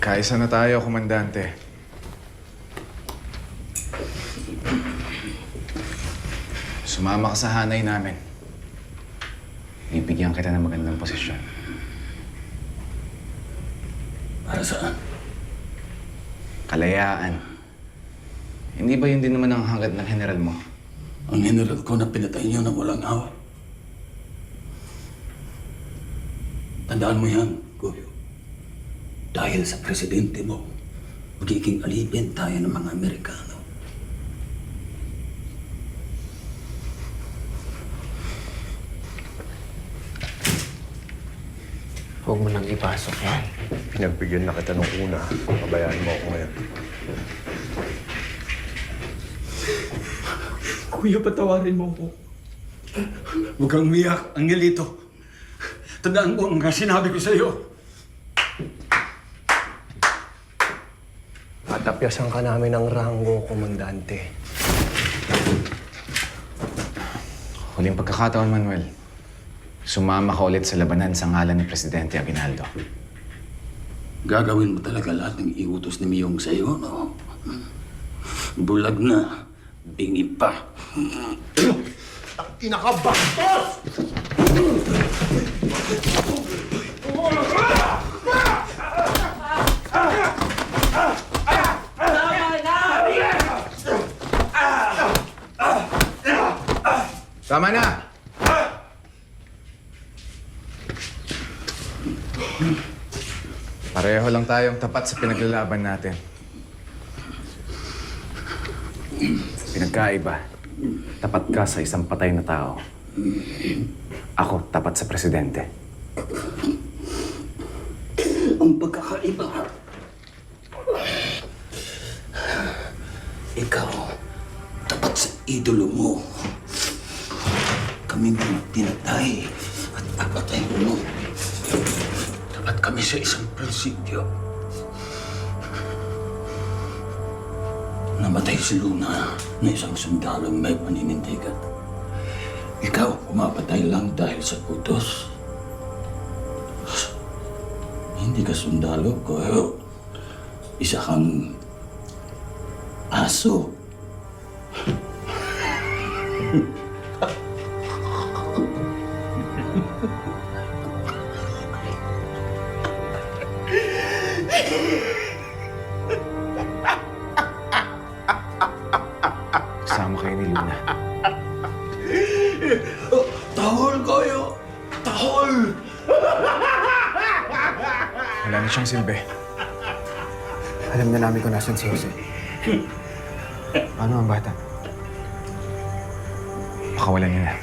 Magkaisa na tayo, Komandante. Sumama ka sa hanay namin. Bibigyan kita ng magandang posisyon. Para saan? Kalayaan. Hindi ba yun din naman ang hangad ng general mo? Ang general ko na pinatay niyo na walang awa. Tandaan mo yan, Goyo. Dahil sa presidente mo, magiging alipin tayo ng mga Amerikano. Huwag mo nang ipasok yan. Pinagbigyan na kita nung una. Pabayaan mo ako ngayon. Kuya, patawarin mo ako. Huwag kang umiyak, Angelito. Tandaan mo ang mga sinabi ko sa iyo. Tatapyasan ka namin ng ranggo, Komandante. Huling pagkakataon, Manuel. Sumama ka ulit sa labanan sa ngalan ni Presidente Aguinaldo. Gagawin mo talaga lahat ng iutos ni Miyong sa iyo, no? Bulag na, bingi pa. Kinakabastos! Tama na! Pareho lang tayong tapat sa pinaglalaban natin. Pinagkaiba, tapat ka sa isang patay na tao. Ako, tapat sa presidente. Ang pagkakaiba. Ikaw, tapat sa idolo mo. Kami mga pinatay at papatay mo. Tapat kami sa isang presidio. Namatay si Luna na isang sundalong may paninindigan. Ikaw, umapatay lang dahil sa utos. Hindi ka sundalo, Goyo. Isa kang aso. Kasama kayo ni Luna. Tahol, Goyo! Tahol! Wala na siyang silbi. Alam na namin kung nasan si Jose. Paano ang bata? Pakawalan niyo na.